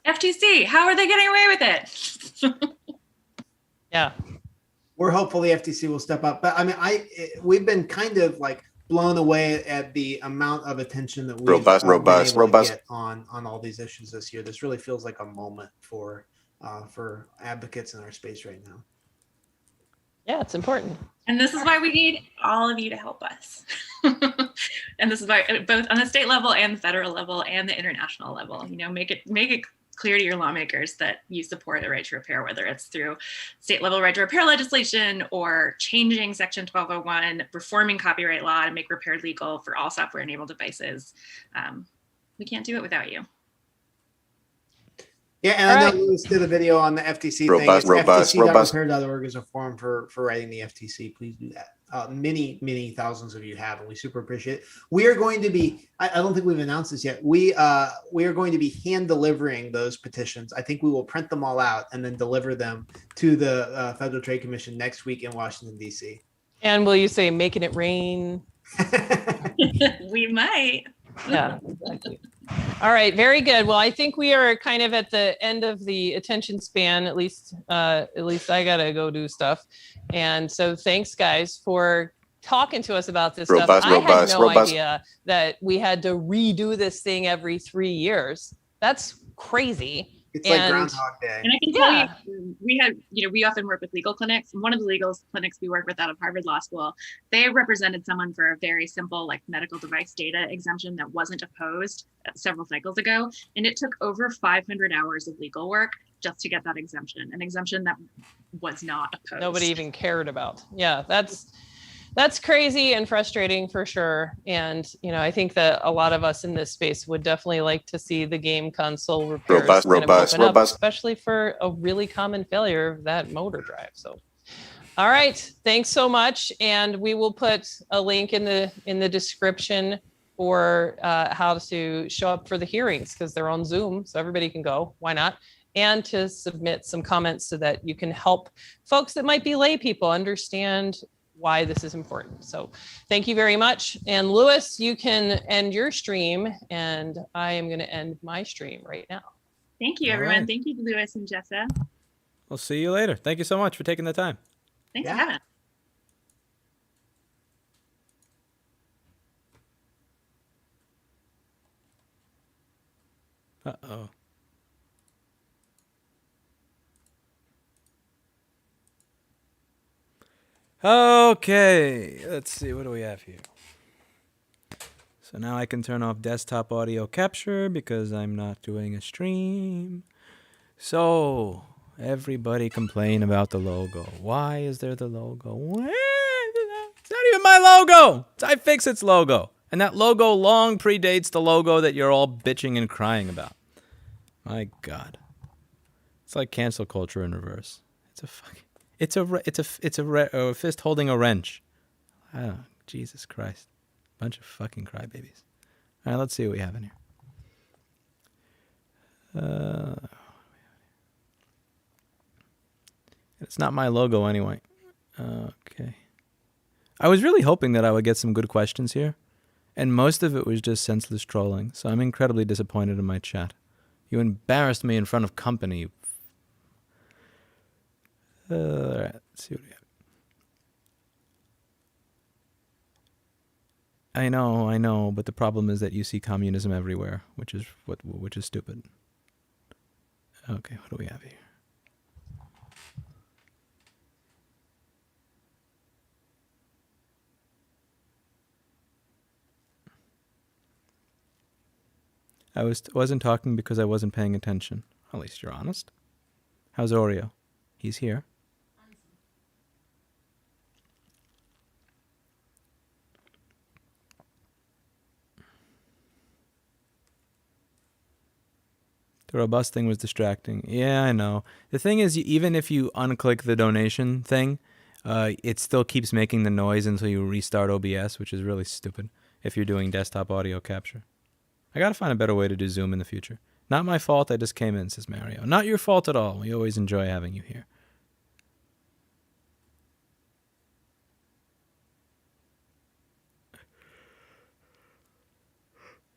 FTC, how are they getting away with it? Yeah. We're hopeful the FTC will step up. But I mean, we've been kind of like blown away at the amount of attention that we've been able to get on all these issues this year. This really feels like a moment for advocates in our space right now. Yeah, it's important. And this is why we need all of you to help us. And this is why both on the state level and the federal level and the international level, make it clear to your lawmakers that you support the right to repair, whether it's through state level right to repair legislation or changing Section 1201, reforming copyright law to make repair legal for all software enabled devices. We can't do it without you. Yeah, and I know Lewis did a video on the FTC thing. It's ftc.repair.org is a forum for writing the FTC. Please do that. Many thousands of you have, and we super appreciate it. We are going to be, I don't think we've announced this yet. We are going to be hand delivering those petitions. I think we will print them all out and then deliver them to the Federal Trade Commission next week in Washington, D.C. And will you say making it rain? We might. Yeah, exactly. All right, very good. Well, I think we are kind of at the end of the attention span. At least I gotta go do stuff. And so, thanks, guys, for talking to us about this stuff. I had no idea that we had to redo this thing every 3 years. That's crazy. It's like Groundhog Day. And I can tell you, we often work with legal clinics. And one of the legal clinics we work with out of Harvard Law School, they represented someone for a very simple, like medical device data exemption that wasn't opposed several cycles ago. And it took over 500 hours of legal work just to get that exemption, an exemption that was not opposed. Nobody even cared about. Yeah, that's crazy and frustrating for sure. And, I think that a lot of us in this space would definitely like to see the game console repairs open up, especially for a really common failure of that motor drive. So, all right, thanks so much. And we will put a link in the description for how to show up for the hearings, because they're on Zoom, so everybody can go. Why not? And to submit some comments so that you can help folks that might be lay people understand why this is important. So thank you very much. And Lewis, you can end your stream, and I am going to end my stream right now. Thank you, everyone. Right. Thank you, Lewis and Jessa. We'll see you later. Thank you so much for taking the time. Thanks for having us. Uh-oh. Okay, let's see. What do we have here? So now I can turn off desktop audio capture because I'm not doing a stream. So, everybody complain about the logo. Why is there the logo? It's not even my logo. It's iFixit's logo. And that logo long predates the logo that you're all bitching and crying about. My God. It's like cancel culture in reverse. It's a fist holding a wrench. Oh, Jesus Christ. Bunch of fucking crybabies. All right, let's see what we have in here. It's not my logo anyway. Okay. I was really hoping that I would get some good questions here, and most of it was just senseless trolling, so I'm incredibly disappointed in my chat. You embarrassed me in front of company. All right, let's see what we have. I know, but the problem is that you see communism everywhere, which is stupid. Okay, what do we have here? I wasn't talking because I wasn't paying attention. At least you're honest. How's Oreo? He's here. The robust thing was distracting. Yeah, I know. The thing is, even if you unclick the donation thing, it still keeps making the noise until you restart OBS, which is really stupid if you're doing desktop audio capture. I gotta find a better way to do Zoom in the future. Not my fault, I just came in, says Mario. Not your fault at all. We always enjoy having you here.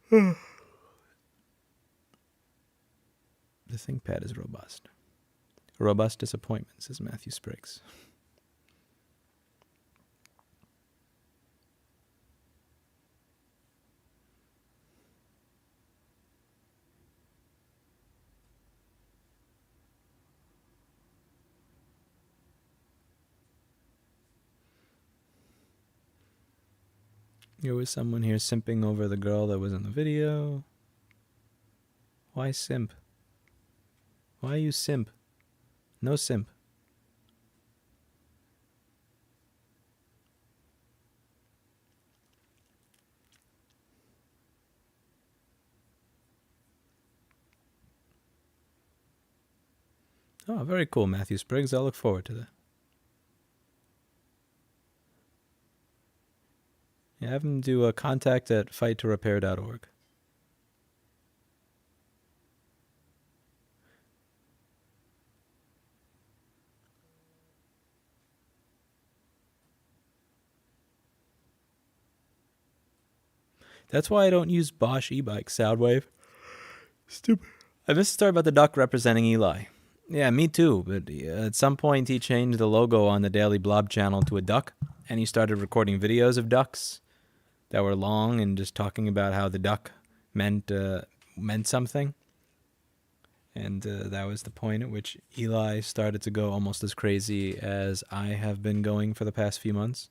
The ThinkPad is robust. A robust disappointment, says Matthew Spriggs. There was someone here simping over the girl that was in the video. Why simp? Why you simp? No simp. Oh, very cool, Matthew Spriggs. I look forward to that. Yeah, have him do a contact at fighttorepair.org. That's why I don't use Bosch e-bike Soundwave. Stupid. I missed the story about the duck representing Eli. Yeah, me too, but at some point he changed the logo on the Daily Blob channel to a duck, and he started recording videos of ducks that were long and just talking about how the duck meant something. And that was the point at which Eli started to go almost as crazy as I have been going for the past few months.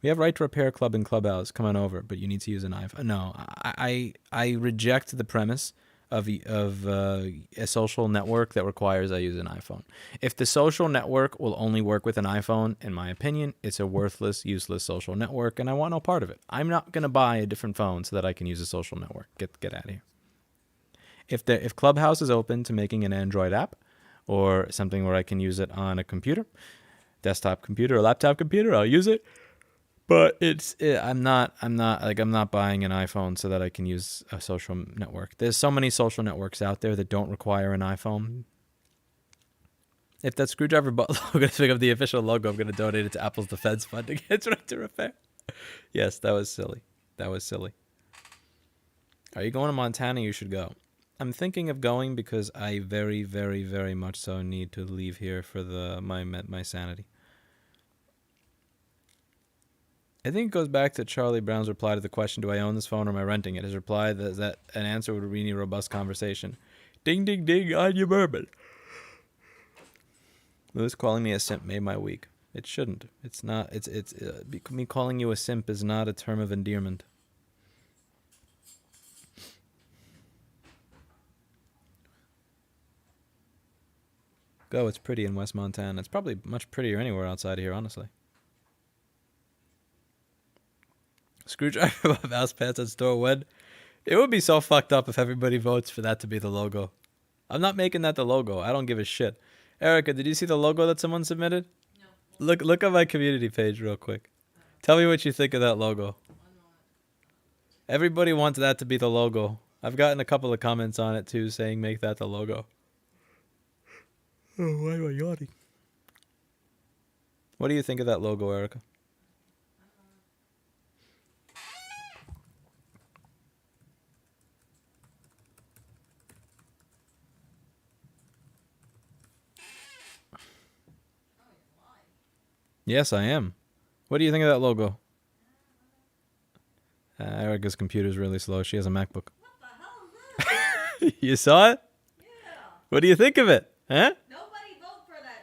We have Right to Repair Club and Clubhouse. Come on over, but you need to use an iPhone. No, I reject the premise of a social network that requires I use an iPhone. If the social network will only work with an iPhone, in my opinion, it's a worthless, useless social network, and I want no part of it. I'm not going to buy a different phone so that I can use a social network. Get out of here. If Clubhouse is open to making an Android app or something where I can use it on a computer, desktop computer or laptop computer, I'll use it. But I'm not buying an iPhone so that I can use a social network. There's so many social networks out there that don't require an iPhone. If that screwdriver logo is going to pick up the official logo, I'm going to donate it to Apple's Defense Fund against Right to Repair. Yes, that was silly. That was silly. Are you going to Montana? You should go. I'm thinking of going because I very, very, very much so need to leave here for my sanity. I think it goes back to Charlie Brown's reply to the question, do I own this phone or am I renting it? His reply that an answer would be a robust conversation. Ding, ding, ding on your bourbon. Lewis calling me a simp made my week. It shouldn't. It's not. Me calling you a simp is not a term of endearment. Go, it's pretty in West Montana. It's probably much prettier anywhere outside of here, honestly. Screwdriver above house pants at store when? It would be so fucked up if everybody votes for that to be the logo. I'm not making that the logo. I don't give a shit. Erica, did you see the logo that someone submitted? No. Look at my community page real quick. Tell me what you think of that logo. Everybody wants that to be the logo. I've gotten a couple of comments on it too saying make that the logo. Oh, why am I yawning? What do you think of that logo, Erica? Yes, I am. What do you think of that logo? Erica's computer's really slow. She has a MacBook. What the hell is this? You saw it? Yeah. What do you think of it? Huh? Nobody vote for that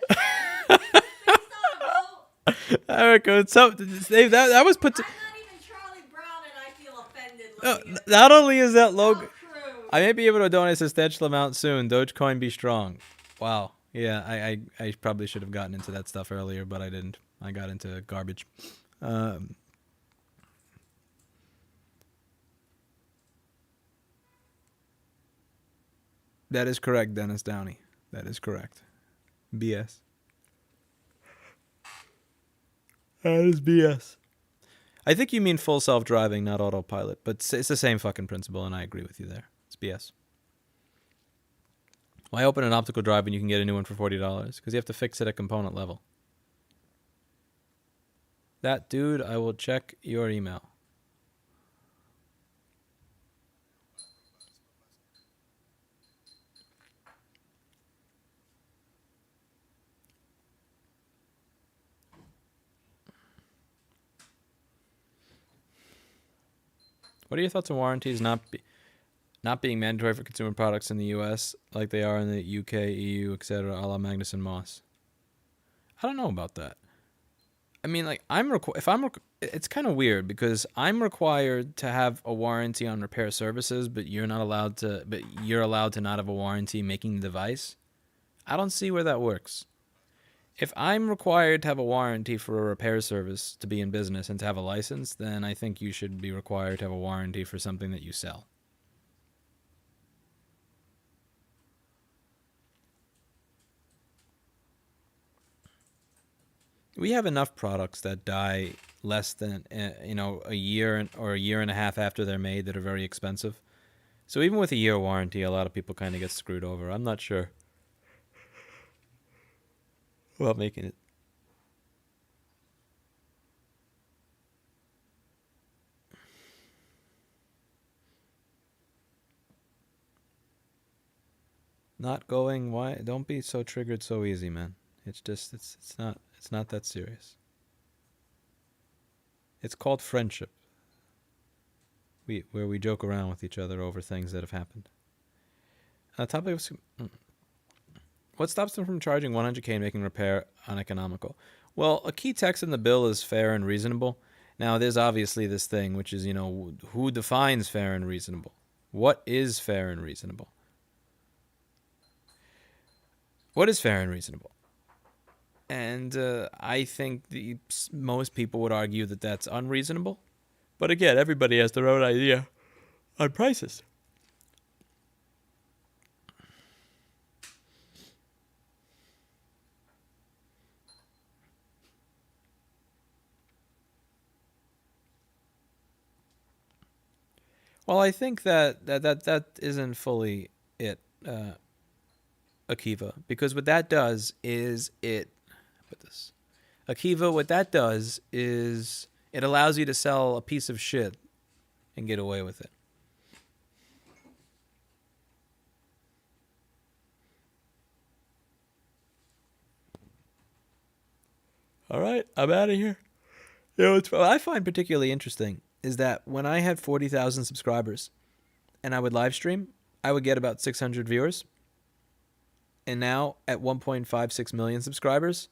shit. Please don't vote. Erica, it's so, that was put to... I'm not even Charlie Brown and I feel offended looking at Not only is that logo... How crude. I may be able to donate a substantial amount soon. Dogecoin be strong. Wow. Yeah, I probably should have gotten into that stuff earlier, but I didn't. I got into garbage. That is correct, Dennis Downey. That is correct. BS. That is BS. I think you mean full self-driving, not autopilot, but it's the same fucking principle, and I agree with you there. It's BS. Why open an optical drive when you can get a new one for $40? Because you have to fix it at component level. That dude, I will check your email. What are your thoughts on warranties not being mandatory for consumer products in the U.S. like they are in the U.K., EU, etc., a la Magnus and Moss? I don't know about that. I mean, like, it's kind of weird because I'm required to have a warranty on repair services, but you're allowed to not have a warranty making the device. I don't see where that works. If I'm required to have a warranty for a repair service to be in business and to have a license, then I think you should be required to have a warranty for something that you sell. We have enough products that die less than a year or a year and a half after they're made that are very expensive. So even with a year warranty, a lot of people kind of get screwed over. I'm not sure about making it. Not going? Why? Don't be so triggered so easy, man. It's just it's not that serious. It's called friendship. Where we joke around with each other over things that have happened. Topic of what stops them from charging $100K and making repair uneconomical? Well, a key text in the bill is fair and reasonable. Now, there's obviously this thing, which is, who defines fair and reasonable? What is fair and reasonable? What is fair and reasonable? And I think most people would argue that that's unreasonable. But again, everybody has their own idea on prices. Well, I think that isn't fully it, Akiva, because what that does is Akiva, what that does is it allows you to sell a piece of shit and get away with it. All right, I'm out of here. What I find particularly interesting is that when I had 40,000 subscribers and I would live stream, I would get about 600 viewers. And now at 1.56 million subscribers,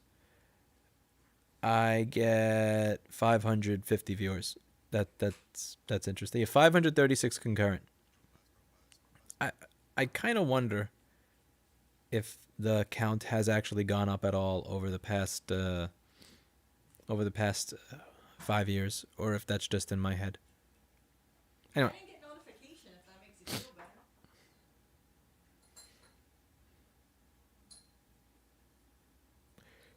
I get 550 viewers. That's interesting. 536 concurrent. I kind of wonder if the count has actually gone up at all over the past 5 years, or if that's just in my head. Anyway. I didn't get notification if that makes you feel better.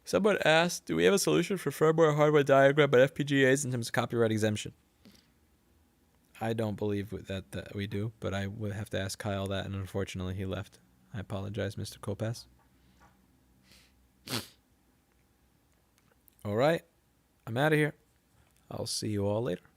Someone asked, do we have a solution for firmware hardware diagram but FPGAs in terms of copyright exemption? I don't believe that we do, but I would have to ask Kyle that, and unfortunately he left. I apologize, Mr. Kopass. All right, I'm out of here. I'll see you all later.